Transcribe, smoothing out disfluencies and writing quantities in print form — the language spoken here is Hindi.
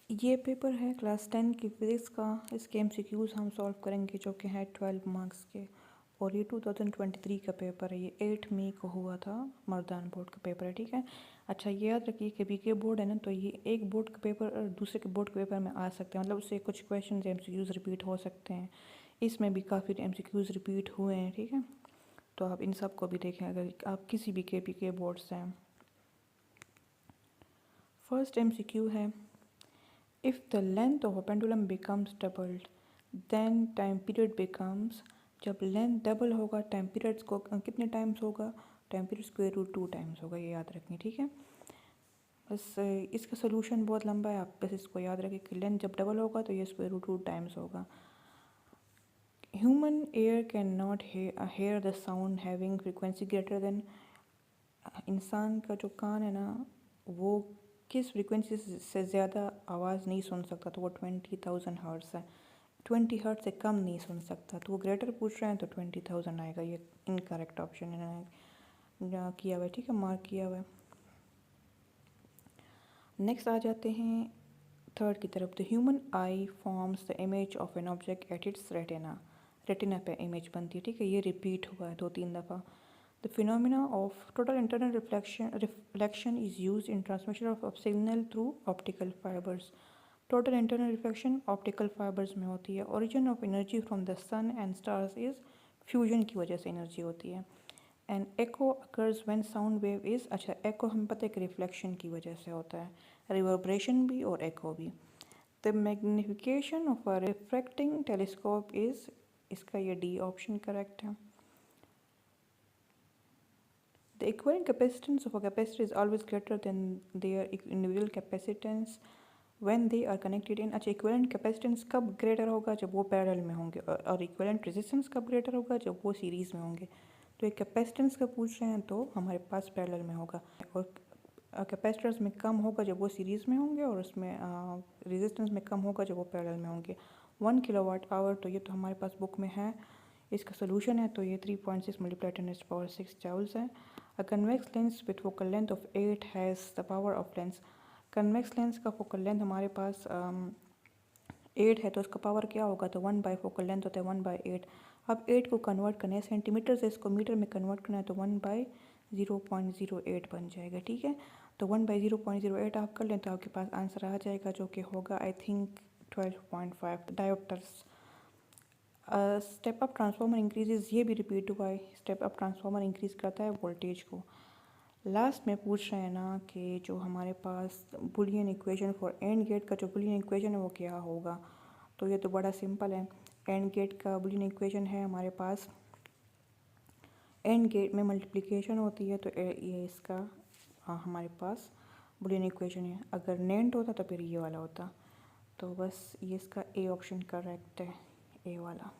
ये पेपर है क्लास 10 की फिज़िक्स का। इसके एमसीक्यूज़ हम सॉल्व करेंगे जो कि है 12 मार्क्स के, और ये 2023 का पेपर है। ये 8 मई को हुआ था, मर्दान बोर्ड का पेपर है, ठीक है। अच्छा, ये याद रखिए कि बीके बोर्ड है ना, तो ये एक बोर्ड का पेपर दूसरे के बोर्ड के पेपर में आ सकते हैं, मतलब उससे कुछ क्वेश्चन एमसीक्यूज़ रिपीट हो सकते हैं। इसमें भी काफ़ी एमसीक्यूज़ रिपीट हुए हैं, ठीक है। तो आप इन सब को भी देखें अगर आप किसी भी के बोर्ड से हैं। फर्स्ट एमसीक्यू है, if the length of a pendulum becomes doubled then time period becomes, जब लेंथ डबल होगा टाइम पीरियड्स को कितने टाइम्स होगा, time period square root 2 times होगा। ये याद रखें, ठीक है। बस इसका सोल्यूशन बहुत लंबा है, आप बस इसको याद रखें कि लेंथ जब डबल होगा तो ये स्क्वायर रूट 2 टाइम्स होगा। Human air can not here the sound having frequency greater than, इंसान का जो कान है ना वो किस फ्रीक्वेंसी से ज़्यादा आवाज़ नहीं सुन सकता, तो वो 20,000 हर्ट्ज़ है। 20 हर्ट्ज़ से कम नहीं सुन सकता, तो वो ग्रेटर पूछ रहे हैं तो 20,000 आएगा। ये इनकरेक्ट ऑप्शन इन्होंने किया हुआ है, ठीक है, मार्क किया हुआ है। नेक्स्ट आ जाते हैं थर्ड की तरफ। The human I forms the image of an object at its retina, retina पे इमेज बनती है, ठीक है। ये रिपीट हुआ है 2-3 दफ़ा। The phenomena of total internal reflection is used in transmission of signal through optical fibers. Total internal reflection optical fibers में होती है। Origin of energy from the sun and stars is fusion की वजह से energy होती है। And echo occurs when sound wave is, अच्छा echo हमें पता है कि reflection की वजह से होता है, reverberation भी और echo भी। The magnification of a refracting telescope is, इसका ये D option correct है। The equivalent capacitance of a capacitor is always greater than their individual capacitance when they are connected in, अच्छा equivalent capacitance कब greater होगा, जब वो पैरेलल में होंगे, और equivalent resistance कब greater होगा, जब वो सीरीज़ में होंगे। तो एक कैपेसिटेंस का पूछ रहे हैं तो हमारे पास पैरेलल में होगा, और कैपेसिटर्स में कम होगा जब वो सीरीज़ में होंगे, और उसमें रेजिस्टेंस में कम होगा जब वो पैरेलल में होंगे। 1 किलोवाट आवर, तो ये तो हमारे पास बुक में है। इसका सोल्यूशन है तो ये 3.6 मल्टीप्लाई 10⁻⁶ जूल्स है। A convex lens with focal length of 8 has the power of lens, convex lens का फोकल लेंथ हमारे पास 8 है, तो इसका पावर क्या होगा, तो 1 बाई फोकल लेंथ होता है 1/8। अब 8 को कन्वर्ट करना है सेंटीमीटर से, इसको मीटर में कन्वर्ट करना है, तो 1/0.08 बन जाएगा, ठीक है। तो 1/0.08 आप कर लें तो आपके पास आंसर आ जाएगा, जो कि होगा I think 12.5 diopters. Step up transformer increases, ये भी रिपीट हुआ है। स्टेप अप ट्रांसफार्मर इंक्रीज करता है वोल्टेज को। लास्ट में पूछ रहे हैं ना कि जो हमारे पास Boolean equation for AND gate का जो बुलियन इक्वेशन है वो क्या होगा, तो ये तो बड़ा सिंपल है। एंड गेट का बुलियन इक्वेशन है हमारे पास, एंड गेट में मल्टीप्लिकेशन होती है, तो ये इसका हमारे पास बुलियन इक्वेशन है। अगर नेंट होता तो फिर ये वाला होता, तो बस ये इसका ए ऑप्शन करेक्ट है, ए वाला।